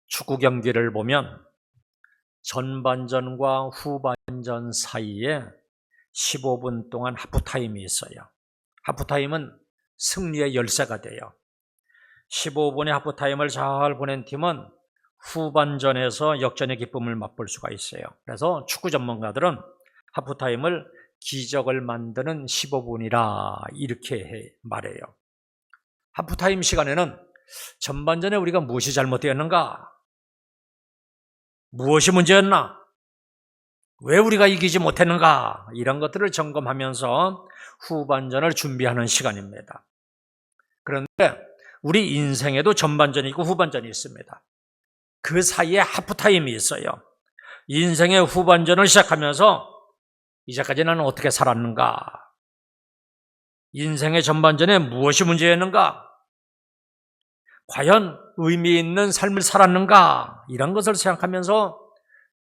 축구 경기를 보면 전반전과 후반전 사이에 15분 동안 하프타임이 있어요. 하프타임은 승리의 열쇠가 돼요. 15분의 하프타임을 잘 보낸 팀은 후반전에서 역전의 기쁨을 맛볼 수가 있어요. 그래서 축구 전문가들은 하프타임을 기적을 만드는 15분이라 이렇게 말해요. 하프타임 시간에는 전반전에 우리가 무엇이 잘못되었는가? 무엇이 문제였나? 왜 우리가 이기지 못했는가? 이런 것들을 점검하면서 후반전을 준비하는 시간입니다. 그런데 우리 인생에도 전반전이 있고 후반전이 있습니다. 그 사이에 하프타임이 있어요. 인생의 후반전을 시작하면서 이제까지 나는 어떻게 살았는가? 인생의 전반전에 무엇이 문제였는가? 과연 의미 있는 삶을 살았는가? 이런 것을 생각하면서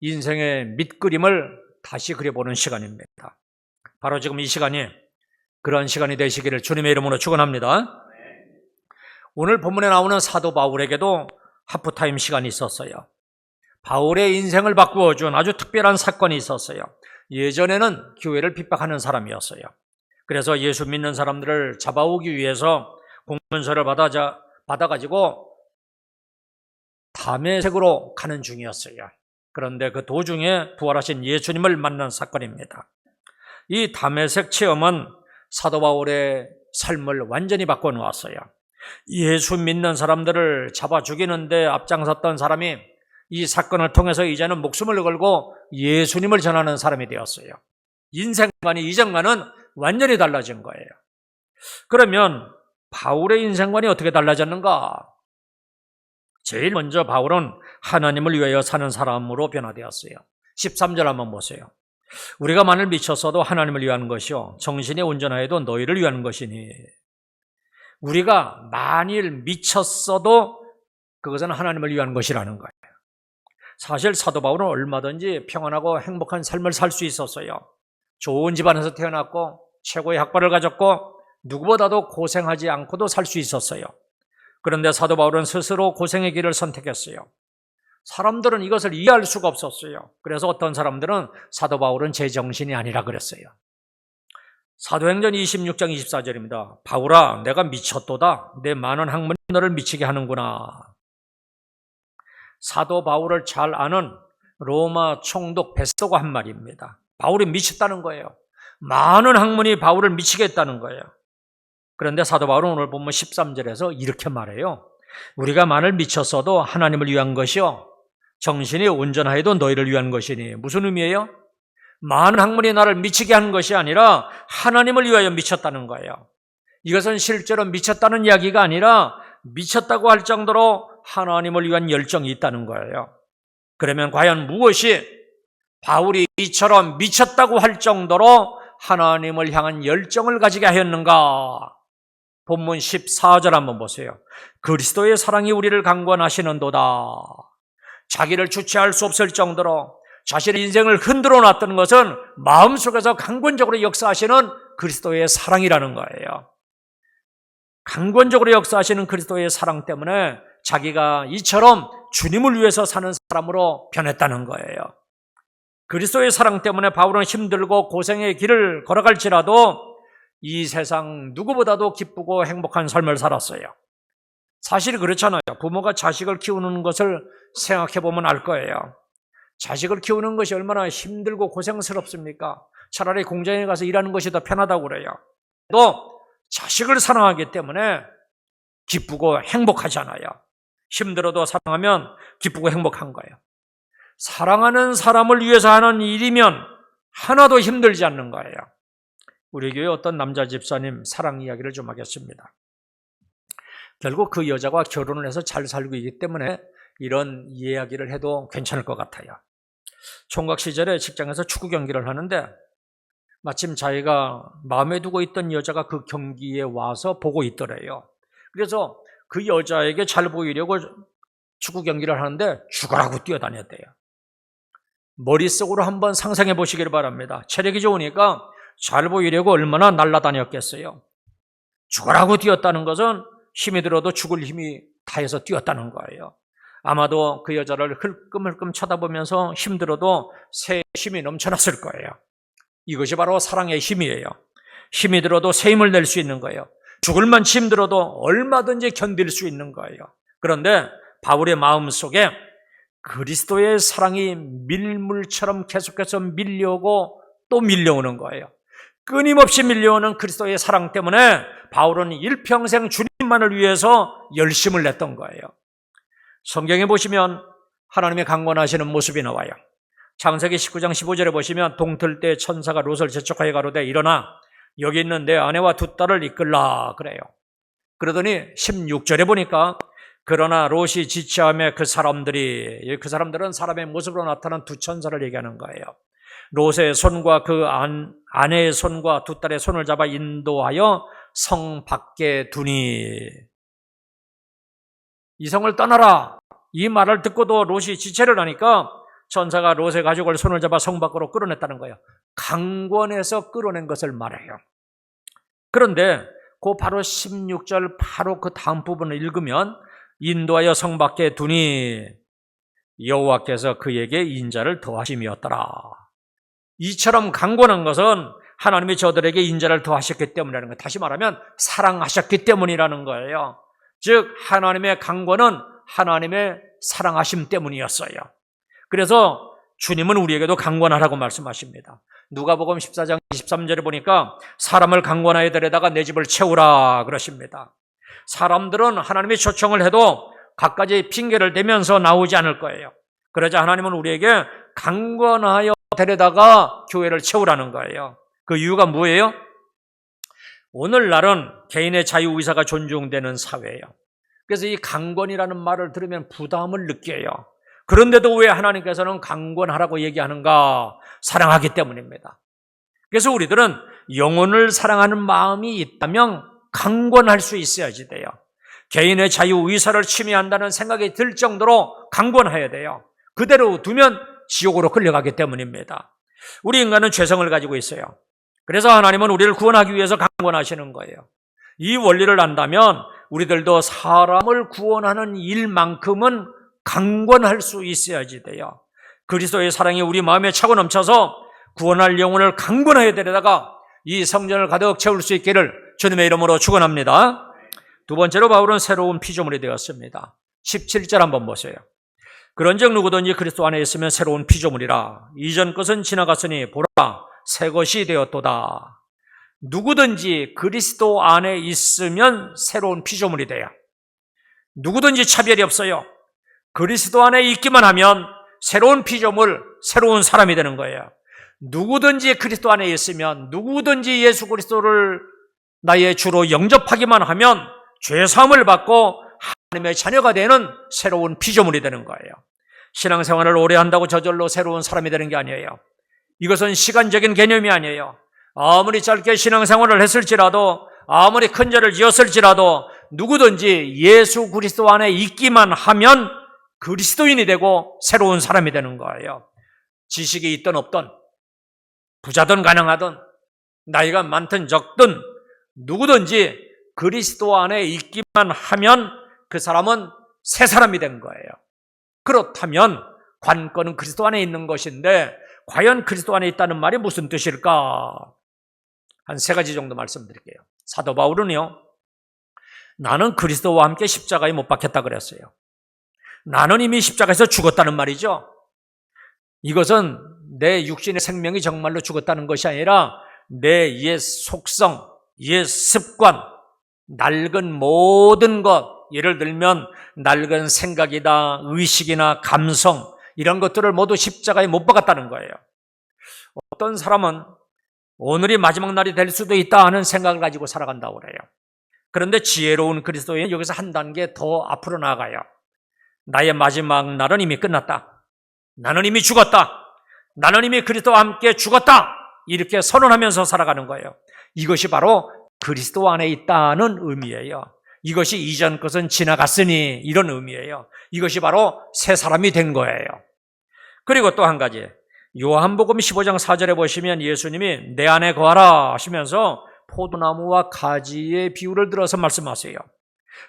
인생의 밑그림을 다시 그려보는 시간입니다. 바로 지금 이 시간이 그런 시간이 되시기를 주님의 이름으로 축원합니다. 오늘 본문에 나오는 사도 바울에게도 하프타임 시간이 있었어요. 바울의 인생을 바꾸어 준 아주 특별한 사건이 있었어요. 예전에는 교회를 핍박하는 사람이었어요. 그래서 예수 믿는 사람들을 잡아오기 위해서 공문서를 받아가지고 다메섹으로 가는 중이었어요. 그런데 그 도중에 부활하신 예수님을 만난 사건입니다. 이 다메섹 체험은 사도 바울의 삶을 완전히 바꿔놓았어요. 예수 믿는 사람들을 잡아 죽이는데 앞장섰던 사람이 이 사건을 통해서 이제는 목숨을 걸고 예수님을 전하는 사람이 되었어요. 인생관이 이전과는 완전히 달라진 거예요. 그러면 바울의 인생관이 어떻게 달라졌는가? 제일 먼저 바울은 하나님을 위하여 사는 사람으로 변화되었어요. 13절 한번 보세요. 우리가 만일 미쳤어도 하나님을 위한 것이요 정신이 온전하여도 너희를 위한 것이니. 우리가 만일 미쳤어도 그것은 하나님을 위한 것이라는 거예요. 사실 사도 바울은 얼마든지 평안하고 행복한 삶을 살 수 있었어요. 좋은 집안에서 태어났고 최고의 학벌을 가졌고 누구보다도 고생하지 않고도 살 수 있었어요. 그런데 사도 바울은 스스로 고생의 길을 선택했어요. 사람들은 이것을 이해할 수가 없었어요. 그래서 어떤 사람들은 사도 바울은 제정신이 아니라 그랬어요. 사도행전 26장 24절입니다. 바울아, 내가 미쳤도다. 내 많은 학문이 너를 미치게 하는구나. 사도 바울을 잘 아는 로마 총독 베스토가 한 말입니다. 바울이 미쳤다는 거예요. 많은 학문이 바울을 미치게 했다는 거예요. 그런데 사도 바울은 오늘 보면 13절에서 이렇게 말해요. 우리가 만일 미쳤어도 하나님을 위한 것이요 정신이 온전하여도 너희를 위한 것이니. 무슨 의미예요? 많은 학문이 나를 미치게 한 것이 아니라 하나님을 위하여 미쳤다는 거예요. 이것은 실제로 미쳤다는 이야기가 아니라 미쳤다고 할 정도로 하나님을 위한 열정이 있다는 거예요. 그러면 과연 무엇이 바울이 이처럼 미쳤다고 할 정도로 하나님을 향한 열정을 가지게 하였는가? 본문 14절 한번 보세요. 그리스도의 사랑이 우리를 강권하시는도다. 자기를 주체할 수 없을 정도로 자신의 인생을 흔들어 놨던 것은 마음속에서 강권적으로 역사하시는 그리스도의 사랑이라는 거예요. 강권적으로 역사하시는 그리스도의 사랑 때문에 자기가 이처럼 주님을 위해서 사는 사람으로 변했다는 거예요. 그리스도의 사랑 때문에 바울은 힘들고 고생의 길을 걸어갈지라도 이 세상 누구보다도 기쁘고 행복한 삶을 살았어요. 사실 그렇잖아요. 부모가 자식을 키우는 것을 생각해보면 알 거예요. 자식을 키우는 것이 얼마나 힘들고 고생스럽습니까? 차라리 공장에 가서 일하는 것이 더 편하다고 그래요. 또 자식을 사랑하기 때문에 기쁘고 행복하잖아요. 힘들어도 사랑하면 기쁘고 행복한 거예요. 사랑하는 사람을 위해서 하는 일이면 하나도 힘들지 않는 거예요. 우리 교회 어떤 남자 집사님 사랑 이야기를 좀 하겠습니다. 결국 그 여자와 결혼을 해서 잘 살고 있기 때문에 이런 이야기를 해도 괜찮을 것 같아요. 총각 시절에 직장에서 축구 경기를 하는데 마침 자기가 마음에 두고 있던 여자가 그 경기에 와서 보고 있더래요. 그래서 그 여자에게 잘 보이려고 축구 경기를 하는데 죽어라고 뛰어다녔대요. 머릿속으로 한번 상상해 보시기를 바랍니다. 체력이 좋으니까 잘 보이려고 얼마나 날아다녔겠어요. 죽어라고 뛰었다는 것은 힘이 들어도 죽을 힘이 다해서 뛰었다는 거예요. 아마도 그 여자를 흘끔흘끔 쳐다보면서 힘들어도 새 힘이 넘쳐났을 거예요. 이것이 바로 사랑의 힘이에요. 힘이 들어도 새 힘을 낼 수 있는 거예요. 죽을 만치 힘들어도 얼마든지 견딜 수 있는 거예요. 그런데 바울의 마음속에 그리스도의 사랑이 밀물처럼 계속해서 밀려오고 또 밀려오는 거예요. 끊임없이 밀려오는 그리스도의 사랑 때문에 바울은 일평생 주님만을 위해서 열심을 냈던 거예요. 성경에 보시면 하나님의 강권하시는 모습이 나와요. 창세기 19장 15절에 보시면 동틀 때 천사가 롯을 재촉하여 가로되 일어나 여기 있는 내 아내와 두 딸을 이끌라 그래요. 그러더니 16절에 보니까 그러나 롯이 지체하며 그 사람들은 사람의 모습으로 나타난 두 천사를 얘기하는 거예요. 롯의 손과 그 아내의 손과 두 딸의 손을 잡아 인도하여 성 밖에 두니. 이 성을 떠나라. 이 말을 듣고도 롯이 지체를 하니까 천사가 롯의 가족을 손을 잡아 성 밖으로 끌어냈다는 거예요. 강권해서 끌어낸 것을 말해요. 그런데 그 바로 16절 바로 그 다음 부분을 읽으면 인도하여 성 밖에 두니 여호와께서 그에게 인자를 더하심이었더라. 이처럼 강권한 것은 하나님이 저들에게 인자를 더하셨기 때문이라는 거예요. 다시 말하면 사랑하셨기 때문이라는 거예요. 즉 하나님의 강권은 하나님의 사랑하심 때문이었어요. 그래서 주님은 우리에게도 강권하라고 말씀하십니다. 누가복음 14장 23절에 보니까 사람을 강권하여 데려다가 내 집을 채우라 그러십니다. 사람들은 하나님의 초청을 해도 갖가지 핑계를 대면서 나오지 않을 거예요. 그러자 하나님은 우리에게 강권하여 데려다가 교회를 채우라는 거예요. 그 이유가 뭐예요? 오늘날은 개인의 자유의사가 존중되는 사회예요. 그래서 이 강권이라는 말을 들으면 부담을 느껴요. 그런데도 왜 하나님께서는 강권하라고 얘기하는가? 사랑하기 때문입니다. 그래서 우리들은 영혼을 사랑하는 마음이 있다면 강권할 수 있어야지 돼요. 개인의 자유의사를 침해한다는 생각이 들 정도로 강권해야 돼요. 그대로 두면 지옥으로 끌려가기 때문입니다. 우리 인간은 죄성을 가지고 있어요. 그래서 하나님은 우리를 구원하기 위해서 강권하시는 거예요. 이 원리를 안다면 우리들도 사람을 구원하는 일만큼은 강권할 수 있어야지 돼요. 그리스도의 사랑이 우리 마음에 차고 넘쳐서 구원할 영혼을 강권하여 데려다가 이 성전을 가득 채울 수 있기를 주님의 이름으로 축원합니다. 두 번째로 바울은 새로운 피조물이 되었습니다. 17절 한번 보세요. 그런즉 누구든지 그리스도 안에 있으면 새로운 피조물이라. 이전 것은 지나갔으니 보라 새 것이 되었도다. 누구든지 그리스도 안에 있으면 새로운 피조물이 돼요. 누구든지 차별이 없어요. 그리스도 안에 있기만 하면 새로운 피조물, 새로운 사람이 되는 거예요. 누구든지 그리스도 안에 있으면, 누구든지 예수 그리스도를 나의 주로 영접하기만 하면 죄사함을 받고 하나님의 자녀가 되는 새로운 피조물이 되는 거예요. 신앙생활을 오래 한다고 저절로 새로운 사람이 되는 게 아니에요. 이것은 시간적인 개념이 아니에요. 아무리 짧게 신앙생활을 했을지라도, 아무리 큰 죄를 지었을지라도 누구든지 예수 그리스도 안에 있기만 하면 그리스도인이 되고 새로운 사람이 되는 거예요. 지식이 있든 없든, 부자든 가난하든, 나이가 많든 적든 누구든지 그리스도 안에 있기만 하면 그 사람은 새 사람이 된 거예요. 그렇다면 관건은 그리스도 안에 있는 것인데 과연 그리스도 안에 있다는 말이 무슨 뜻일까? 한 세 가지 정도 말씀드릴게요. 사도 바울은요, 나는 그리스도와 함께 십자가에 못 박혔다 그랬어요. 나는 이미 십자가에서 죽었다는 말이죠. 이것은 내 육신의 생명이 정말로 죽었다는 것이 아니라 내 옛 속성, 옛 습관, 낡은 모든 것, 예를 들면 낡은 생각이다, 의식이나 감성, 이런 것들을 모두 십자가에 못 박았다는 거예요. 어떤 사람은 오늘이 마지막 날이 될 수도 있다 하는 생각을 가지고 살아간다고 그래요. 그런데 지혜로운 그리스도인은 여기서 한 단계 더 앞으로 나아가요. 나의 마지막 날은 이미 끝났다. 나는 이미 죽었다. 나는 이미 그리스도와 함께 죽었다. 이렇게 선언하면서 살아가는 거예요. 이것이 바로 그리스도 안에 있다는 의미예요. 이것이 이전 것은 지나갔으니 이런 의미예요. 이것이 바로 새 사람이 된 거예요. 그리고 또 한 가지, 요한복음 15장 4절에 보시면 예수님이 내 안에 거하라 하시면서 포도나무와 가지의 비유를 들어서 말씀하세요.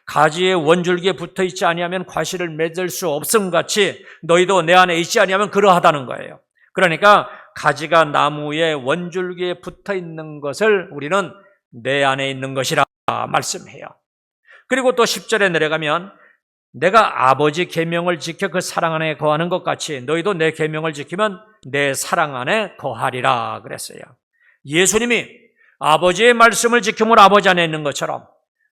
가지에 원줄기에 붙어있지 아니하면 과실을 맺을 수 없음같이 너희도 내 안에 있지 아니하면 그러하다는 거예요. 그러니까 가지가 나무에 원줄기에 붙어있는 것을 우리는 내 안에 있는 것이라 말씀해요. 그리고 또 10절에 내려가면 내가 아버지 계명을 지켜 그 사랑 안에 거하는 것 같이 너희도 내 계명을 지키면 내 사랑 안에 거하리라 그랬어요. 예수님이 아버지의 말씀을 지킴으로 아버지 안에 있는 것처럼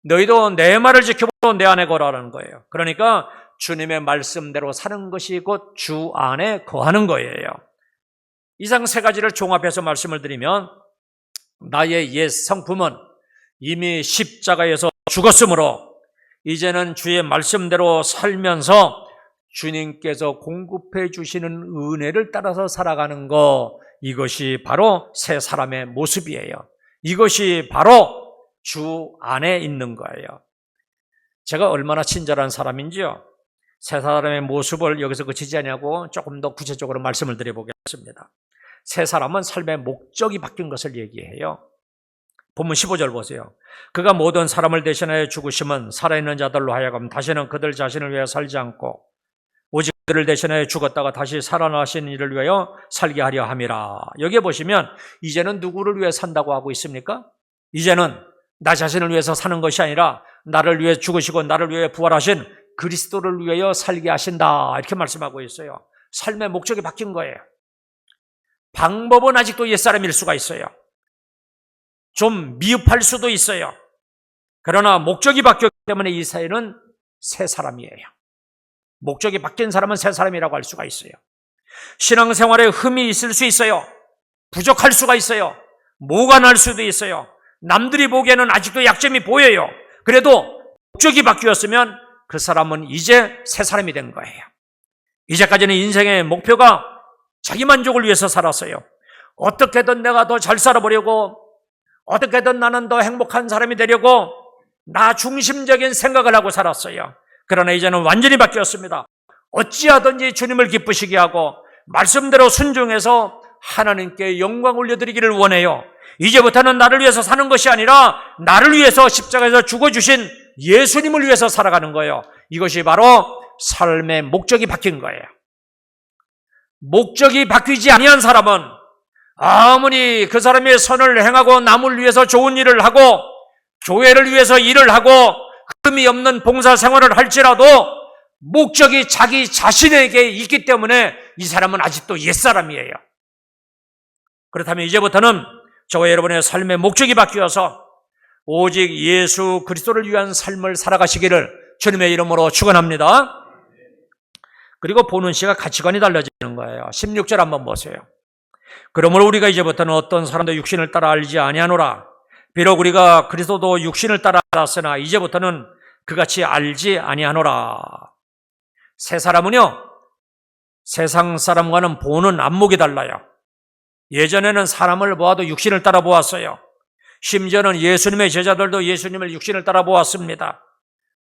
너희도 내 말을 지킴으로 내 안에 거하라는 거예요. 그러니까 주님의 말씀대로 사는 것이 곧 주 안에 거하는 거예요. 이상 세 가지를 종합해서 말씀을 드리면 나의 옛 성품은 이미 십자가에서 죽었으므로 이제는 주의 말씀대로 살면서 주님께서 공급해 주시는 은혜를 따라서 살아가는 것, 이것이 바로 새 사람의 모습이에요. 이것이 바로 주 안에 있는 거예요. 제가 얼마나 친절한 사람인지요. 새 사람의 모습을 여기서 그치지 않냐고 조금 더 구체적으로 말씀을 드려보겠습니다. 새 사람은 삶의 목적이 바뀐 것을 얘기해요. 본문 15절 보세요. 그가 모든 사람을 대신하여 죽으심은 살아있는 자들로 하여금 다시는 그들 자신을 위하여 살지 않고 오직 그들을 대신하여 죽었다가 다시 살아나신 이를 위하여 살게 하려 함이라. 여기에 보시면 이제는 누구를 위해 산다고 하고 있습니까? 이제는 나 자신을 위해서 사는 것이 아니라 나를 위해 죽으시고 나를 위해 부활하신 그리스도를 위하여 살게 하신다. 이렇게 말씀하고 있어요. 삶의 목적이 바뀐 거예요. 방법은 아직도 옛사람일 수가 있어요. 좀 미흡할 수도 있어요. 그러나 목적이 바뀌었기 때문에 이 사회는 새 사람이에요. 목적이 바뀐 사람은 새 사람이라고 할 수가 있어요. 신앙생활에 흠이 있을 수 있어요. 부족할 수가 있어요. 모가 날 수도 있어요. 남들이 보기에는 아직도 약점이 보여요. 그래도 목적이 바뀌었으면 그 사람은 이제 새 사람이 된 거예요. 이제까지는 인생의 목표가 자기 만족을 위해서 살았어요. 어떻게든 내가 더 잘 살아보려고, 어떻게든 나는 더 행복한 사람이 되려고 나 중심적인 생각을 하고 살았어요. 그러나 이제는 완전히 바뀌었습니다. 어찌하든지 주님을 기쁘시게 하고 말씀대로 순종해서 하나님께 영광 올려드리기를 원해요. 이제부터는 나를 위해서 사는 것이 아니라 나를 위해서 십자가에서 죽어주신 예수님을 위해서 살아가는 거예요. 이것이 바로 삶의 목적이 바뀐 거예요. 목적이 바뀌지 아니한 사람은 아무리 그 사람의 선을 행하고 남을 위해서 좋은 일을 하고 교회를 위해서 일을 하고 흠이 없는 봉사 생활을 할지라도 목적이 자기 자신에게 있기 때문에 이 사람은 아직도 옛사람이에요. 그렇다면 이제부터는 저와 여러분의 삶의 목적이 바뀌어서 오직 예수 그리스도를 위한 삶을 살아가시기를 주님의 이름으로 축원합니다. 그리고 보는 시가 가치관이 달라지는 거예요. 16절 한번 보세요. 그러므로 우리가 이제부터는 어떤 사람도 육신을 따라 알지 아니하노라. 비록 우리가 그리스도도 육신을 따라 알았으나 이제부터는 그같이 알지 아니하노라. 새 사람은요, 세상 사람과는 보는 안목이 달라요. 예전에는 사람을 보아도 육신을 따라 보았어요. 심지어는 예수님의 제자들도 예수님을 육신을 따라 보았습니다.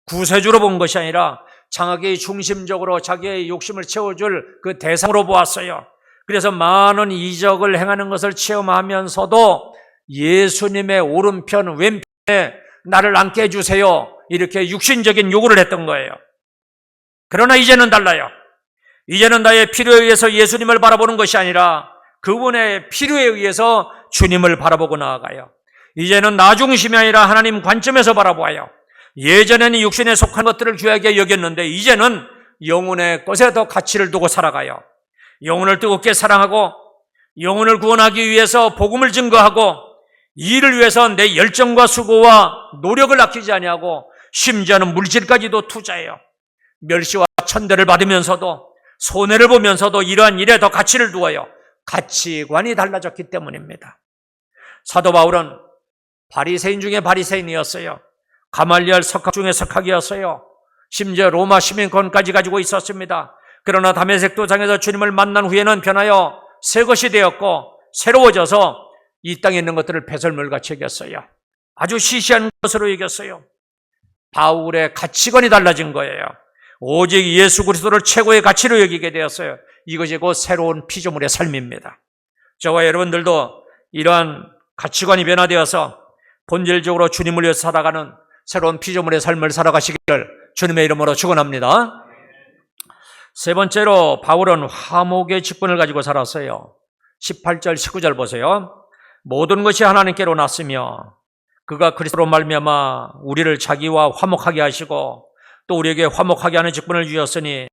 구세주로 본 것이 아니라 자기 중심적으로 자기의 욕심을 채워줄 그 대상으로 보았어요. 그래서 많은 이적을 행하는 것을 체험하면서도 예수님의 오른편 왼편에 나를 앉게 해주세요, 이렇게 육신적인 요구를 했던 거예요. 그러나 이제는 달라요. 이제는 나의 필요에 의해서 예수님을 바라보는 것이 아니라 그분의 필요에 의해서 주님을 바라보고 나아가요. 이제는 나 중심이 아니라 하나님 관점에서 바라보아요. 예전에는 육신에 속한 것들을 귀하게 여겼는데 이제는 영혼의 것에 더 가치를 두고 살아가요. 영혼을 뜨겁게 사랑하고 영혼을 구원하기 위해서 복음을 증거하고 이 일을 위해서 내 열정과 수고와 노력을 아끼지 아니하고 심지어는 물질까지도 투자해요. 멸시와 천대를 받으면서도 손해를 보면서도 이러한 일에 더 가치를 두어요. 가치관이 달라졌기 때문입니다. 사도 바울은 바리새인 중에 바리새인이었어요. 가말리엘 석학 중에 석학이었어요. 심지어 로마 시민권까지 가지고 있었습니다. 그러나 다메섹 도상에서 주님을 만난 후에는 변하여 새 것이 되었고 새로워져서 이 땅에 있는 것들을 배설물같이 여겼어요. 아주 시시한 것으로 여겼어요. 바울의 가치관이 달라진 거예요. 오직 예수 그리스도를 최고의 가치로 여기게 되었어요. 이것이 곧 새로운 피조물의 삶입니다. 저와 여러분들도 이러한 가치관이 변화되어서 본질적으로 주님을 위해서 살아가는 새로운 피조물의 삶을 살아가시기를 주님의 이름으로 축원합니다. 세 번째로 바울은 화목의 직분을 가지고 살았어요. 18절, 19절 보세요. 모든 것이 하나님께로 났으며 그가 그리스도로 말미암아 우리를 자기와 화목하게 하시고 또 우리에게 화목하게 하는 직분을 주셨으니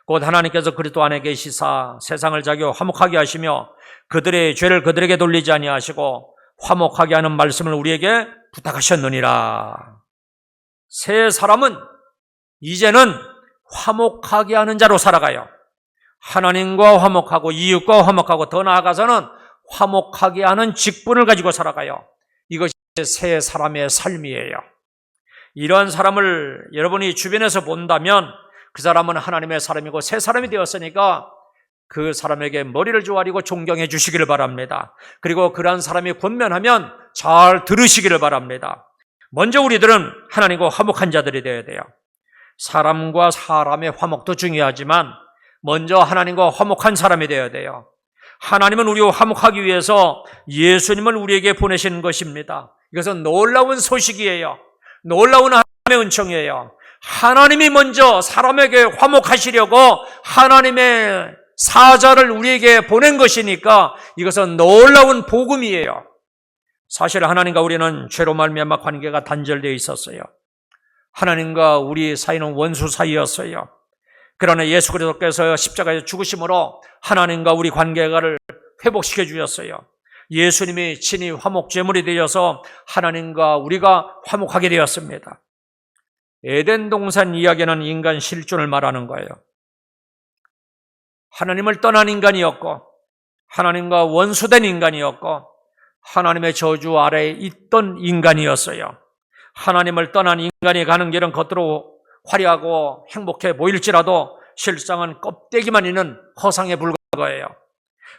곧 하나님께서 그리스도 안에 계시사 세상을 자기와 화목하게 하시며 그들의 죄를 그들에게 돌리지 아니하시고 화목하게 하는 말씀을 우리에게 부탁하셨느니라. 새 사람은 이제는 화목하게 하는 자로 살아가요. 하나님과 화목하고 이웃과 화목하고 더 나아가서는 화목하게 하는 직분을 가지고 살아가요. 이것이 새 사람의 삶이에요. 이러한 사람을 여러분이 주변에서 본다면 그 사람은 하나님의 사람이고 새 사람이 되었으니까 그 사람에게 머리를 조아리고 존경해 주시기를 바랍니다. 그리고 그러한 사람이 권면하면 잘 들으시기를 바랍니다. 먼저 우리들은 하나님과 화목한 자들이 되어야 돼요. 사람과 사람의 화목도 중요하지만 먼저 하나님과 화목한 사람이 되어야 돼요. 하나님은 우리와 화목하기 위해서 예수님을 우리에게 보내신 것입니다. 이것은 놀라운 소식이에요. 놀라운 하나님의 은총이에요. 하나님이 먼저 사람에게 화목하시려고 하나님의 사자를 우리에게 보낸 것이니까 이것은 놀라운 복음이에요. 사실 하나님과 우리는 죄로 말미암아 관계가 단절되어 있었어요. 하나님과 우리 사이는 원수 사이였어요. 그러나 예수 그리스도께서 십자가에 죽으심으로 하나님과 우리 관계를 회복시켜 주셨어요. 예수님이 친히 화목제물이 되어서 하나님과 우리가 화목하게 되었습니다. 에덴 동산 이야기는 인간 실존을 말하는 거예요. 하나님을 떠난 인간이었고 하나님과 원수된 인간이었고 하나님의 저주 아래에 있던 인간이었어요. 하나님을 떠난 인간이 가는 길은 겉으로 화려하고 행복해 보일지라도 실상은 껍데기만 있는 허상에 불과한 거예요.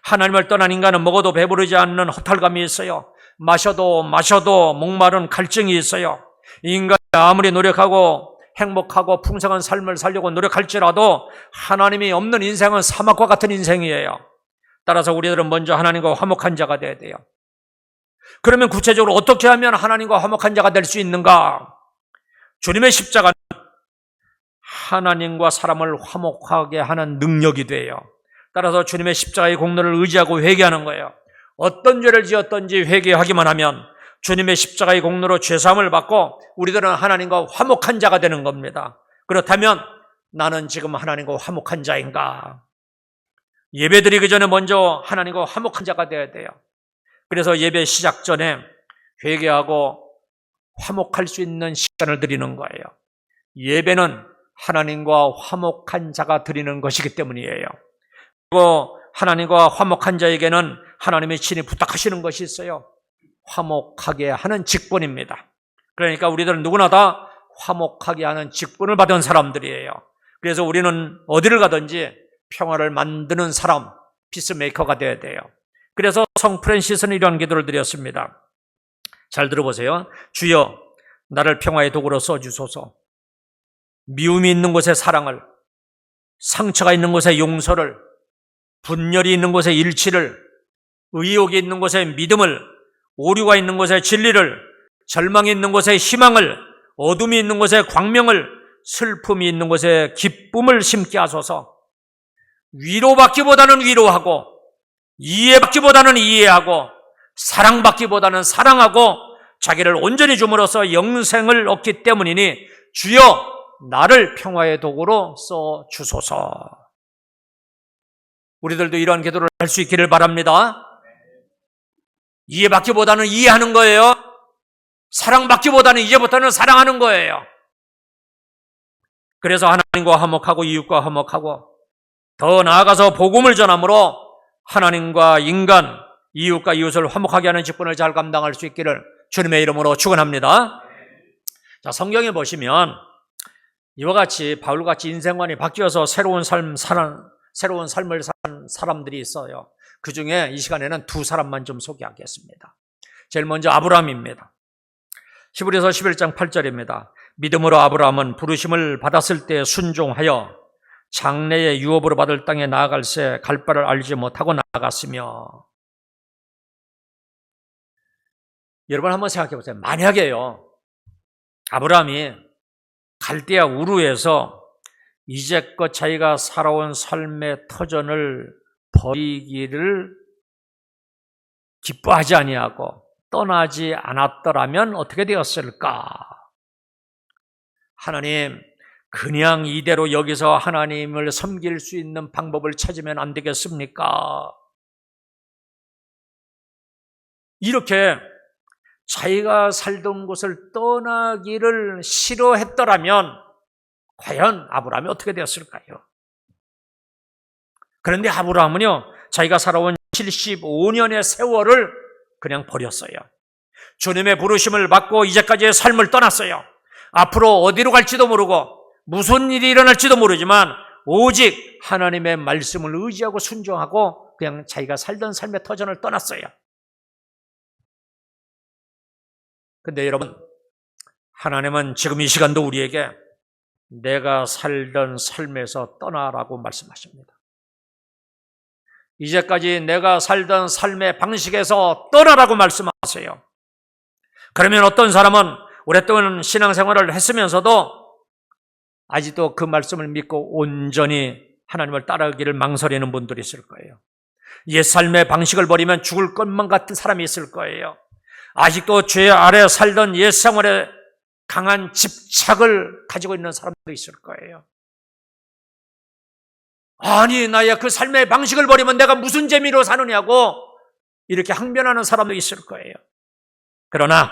하나님을 떠난 인간은 먹어도 배부르지 않는 허탈감이 있어요. 마셔도 목마른 갈증이 있어요. 인간이 아무리 노력하고 행복하고 풍성한 삶을 살려고 노력할지라도 하나님이 없는 인생은 사막과 같은 인생이에요. 따라서 우리들은 먼저 하나님과 화목한 자가 되어야 돼요. 그러면 구체적으로 어떻게 하면 하나님과 화목한 자가 될 수 있는가? 주님의 십자가는 하나님과 사람을 화목하게 하는 능력이 돼요. 따라서 주님의 십자가의 공로를 의지하고 회개하는 거예요. 어떤 죄를 지었든지 회개하기만 하면 주님의 십자가의 공로로 죄사함을 받고 우리들은 하나님과 화목한 자가 되는 겁니다. 그렇다면 나는 지금 하나님과 화목한 자인가? 예배드리기 전에 먼저 하나님과 화목한 자가 되어야 돼요. 그래서 예배 시작 전에 회개하고 화목할 수 있는 시간을 드리는 거예요. 예배는 하나님과 화목한 자가 드리는 것이기 때문이에요. 그리고 하나님과 화목한 자에게는 하나님이 친히 부탁하시는 것이 있어요. 화목하게 하는 직분입니다. 그러니까 우리들은 누구나 다 화목하게 하는 직분을 받은 사람들이에요. 그래서 우리는 어디를 가든지 평화를 만드는 사람, 피스메이커가 되어야 돼요. 그래서 성 프랜시스는 이러한 기도를 드렸습니다. 잘 들어보세요. 주여, 나를 평화의 도구로 써주소서. 미움이 있는 곳에 사랑을, 상처가 있는 곳에 용서를, 분열이 있는 곳에 일치를, 의욕이 있는 곳에 믿음을, 오류가 있는 곳에 진리를, 절망이 있는 곳에 희망을, 어둠이 있는 곳에 광명을, 슬픔이 있는 곳에 기쁨을 심게 하소서. 위로받기보다는 위로하고, 이해받기보다는 이해하고, 사랑받기보다는 사랑하고, 자기를 온전히 줌으로써 영생을 얻기 때문이니 주여 나를 평화의 도구로 써주소서. 우리들도 이러한 기도를 할 수 있기를 바랍니다. 이해받기보다는 이해하는 거예요. 사랑받기보다는 이제부터는 사랑하는 거예요. 그래서 하나님과 화목하고 이웃과 화목하고 더 나아가서 복음을 전함으로 하나님과 인간, 이웃과 이웃을 화목하게 하는 직분을 잘 감당할 수 있기를 주님의 이름으로 축원합니다. 자, 성경에 보시면 이와 같이 바울같이 인생관이 바뀌어서 새로운 삶을 산 사람들이 있어요. 그 중에 이 시간에는 두 사람만 좀 소개하겠습니다. 제일 먼저 아브라함입니다. 히브리서 11장 8절입니다. 믿음으로 아브라함은 부르심을 받았을 때 순종하여 장래의 유업으로 받을 땅에 나아갈새 갈 바를 알지 못하고 나아갔으며. 여러분 한번 생각해 보세요. 만약에요, 아브라함이 갈대아 우르에서 이제껏 자기가 살아온 삶의 터전을 버리기를 기뻐하지 아니하고 떠나지 않았더라면 어떻게 되었을까? 하나님, 그냥 이대로 여기서 하나님을 섬길 수 있는 방법을 찾으면 안 되겠습니까? 이렇게 자기가 살던 곳을 떠나기를 싫어했더라면 과연 아브라함이 어떻게 되었을까요? 그런데 아브라함은요, 자기가 살아온 75년의 세월을 그냥 버렸어요. 주님의 부르심을 받고 이제까지의 삶을 떠났어요. 앞으로 어디로 갈지도 모르고 무슨 일이 일어날지도 모르지만 오직 하나님의 말씀을 의지하고 순종하고 그냥 자기가 살던 삶의 터전을 떠났어요. 근데 여러분, 하나님은 지금 이 시간도 우리에게 내가 살던 삶에서 떠나라고 말씀하십니다. 이제까지 내가 살던 삶의 방식에서 떠나라고 말씀하세요. 그러면 어떤 사람은 오랫동안 신앙생활을 했으면서도 아직도 그 말씀을 믿고 온전히 하나님을 따르기를 망설이는 분들이 있을 거예요. 옛 삶의 방식을 버리면 죽을 것만 같은 사람이 있을 거예요. 아직도 죄 아래 살던 옛 생활에 강한 집착을 가지고 있는 사람도 있을 거예요. 아니, 나야 그 삶의 방식을 버리면 내가 무슨 재미로 사느냐고 이렇게 항변하는 사람도 있을 거예요. 그러나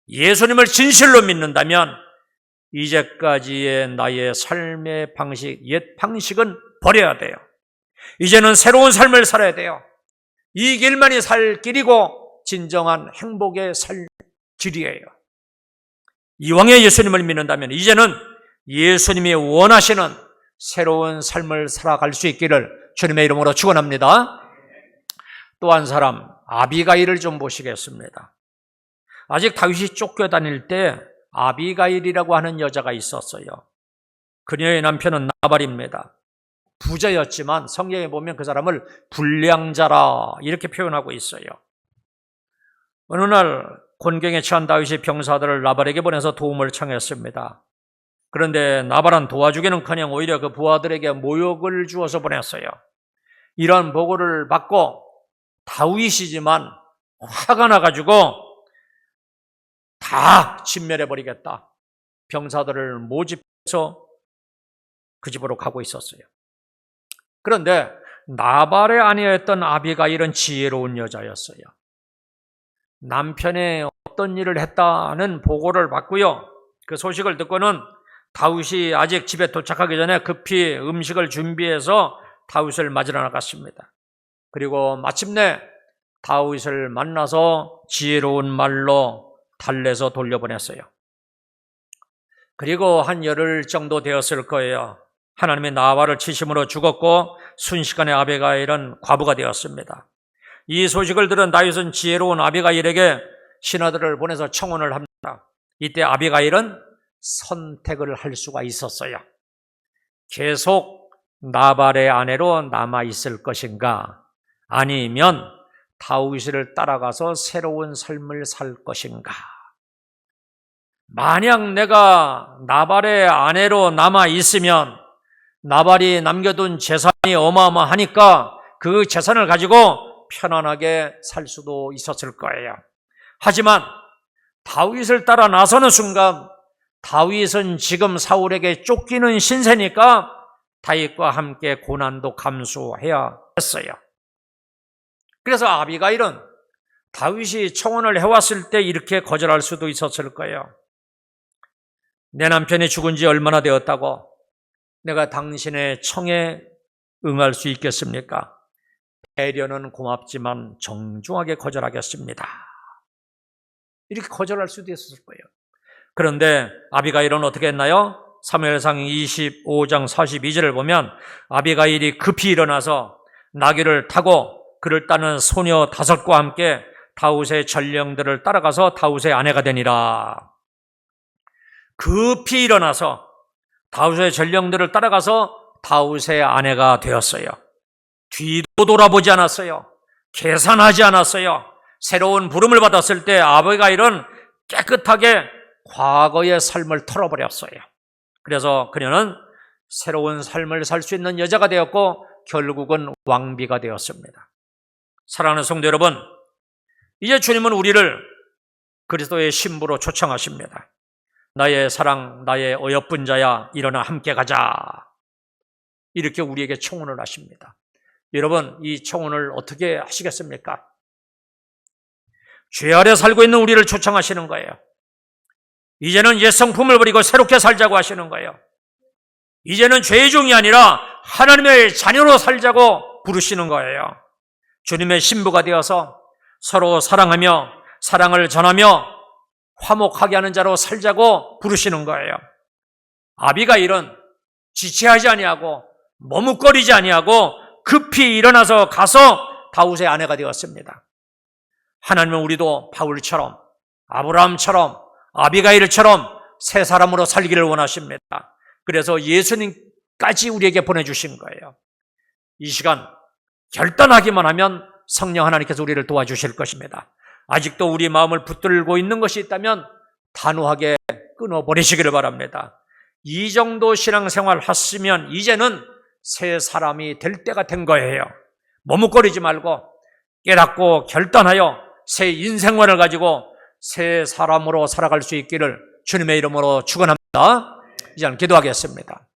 예수님을 진실로 믿는다면 이제까지의 나의 삶의 방식, 옛 방식은 버려야 돼요. 이제는 새로운 삶을 살아야 돼요. 이 길만이 살 길이고 진정한 행복의 살 길이에요. 이왕에 예수님을 믿는다면 이제는 예수님이 원하시는 새로운 삶을 살아갈 수 있기를 주님의 이름으로 축원합니다. 또 한 사람, 아비가일을 좀 보시겠습니다. 아직 다윗이 쫓겨다닐 때 아비가일이라고 하는 여자가 있었어요. 그녀의 남편은 나발입니다. 부자였지만 성경에 보면 그 사람을 불량자라 이렇게 표현하고 있어요. 어느 날 곤경에 처한 다윗이 병사들을 나발에게 보내서 도움을 청했습니다. 그런데 나발은 도와주기는커녕 오히려 그 부하들에게 모욕을 주어서 보냈어요. 이런 보고를 받고 다윗이지만 화가 나가지고 다 진멸해버리겠다. 병사들을 모집해서 그 집으로 가고 있었어요. 그런데 나발의 아내였던 아비가일은 지혜로운 여자였어요. 남편의 어떤 일을 했다는 보고를 받고요. 그 소식을 듣고는 다윗이 아직 집에 도착하기 전에 급히 음식을 준비해서 다윗을 맞으러 나갔습니다. 그리고 마침내 다윗을 만나서 지혜로운 말로 달래서 돌려보냈어요. 그리고 한 열흘 정도 되었을 거예요. 하나님의 나발을 치심으로 죽었고 순식간에 아비가일은 과부가 되었습니다. 이 소식을 들은 다윗은 지혜로운 아비가일에게 신하들을 보내서 청혼을 합니다. 이때 아비가일은 선택을 할 수가 있었어요. 계속 나발의 아내로 남아있을 것인가, 아니면 다윗을 따라가서 새로운 삶을 살 것인가. 만약 내가 나발의 아내로 남아있으면 나발이 남겨둔 재산이 어마어마하니까 그 재산을 가지고 편안하게 살 수도 있었을 거예요. 하지만 다윗을 따라 나서는 순간 다윗은 지금 사울에게 쫓기는 신세니까 다윗과 함께 고난도 감수해야 했어요. 그래서 아비가일은 다윗이 청혼을 해왔을 때 이렇게 거절할 수도 있었을 거예요. 내 남편이 죽은 지 얼마나 되었다고 내가 당신의 청에 응할 수 있겠습니까? 배려는 고맙지만 정중하게 거절하겠습니다. 이렇게 거절할 수도 있었을 거예요. 그런데 아비가일은 어떻게 했나요? 사무엘상 25장 42절을 보면 아비가일이 급히 일어나서 나귀를 타고 그를 따는 소녀 5과 함께 다윗의 전령들을 따라가서 다윗의 아내가 되니라. 급히 일어나서 다윗의 전령들을 따라가서 다윗의 아내가 되었어요. 뒤도 돌아보지 않았어요. 계산하지 않았어요. 새로운 부름을 받았을 때 아비가일은 깨끗하게 과거의 삶을 털어버렸어요. 그래서 그녀는 새로운 삶을 살 수 있는 여자가 되었고 결국은 왕비가 되었습니다. 사랑하는 성도 여러분, 이제 주님은 우리를 그리스도의 신부로 초청하십니다. 나의 사랑, 나의 어여쁜 자야, 일어나 함께 가자. 이렇게 우리에게 청혼을 하십니다. 여러분, 이 청혼을 어떻게 하시겠습니까? 죄 아래 살고 있는 우리를 초청하시는 거예요. 이제는 옛 성품을 버리고 새롭게 살자고 하시는 거예요. 이제는 죄의 종이 아니라 하나님의 자녀로 살자고 부르시는 거예요. 주님의 신부가 되어서 서로 사랑하며 사랑을 전하며 화목하게 하는 자로 살자고 부르시는 거예요. 아비가일은 지체하지 아니하고 머뭇거리지 아니하고 급히 일어나서 가서 다윗의 아내가 되었습니다. 하나님은 우리도 바울처럼 아브라함처럼 아비가일처럼 새 사람으로 살기를 원하십니다. 그래서 예수님까지 우리에게 보내주신 거예요. 이 시간 결단하기만 하면 성령 하나님께서 우리를 도와주실 것입니다. 아직도 우리 마음을 붙들고 있는 것이 있다면 단호하게 끊어버리시기를 바랍니다. 이 정도 신앙생활 하시면 이제는 새 사람이 될 때가 된 거예요. 머뭇거리지 말고 깨닫고 결단하여 새 인생관을 가지고 새 사람으로 살아갈 수 있기를 주님의 이름으로 축원합니다. 이제 기도하겠습니다.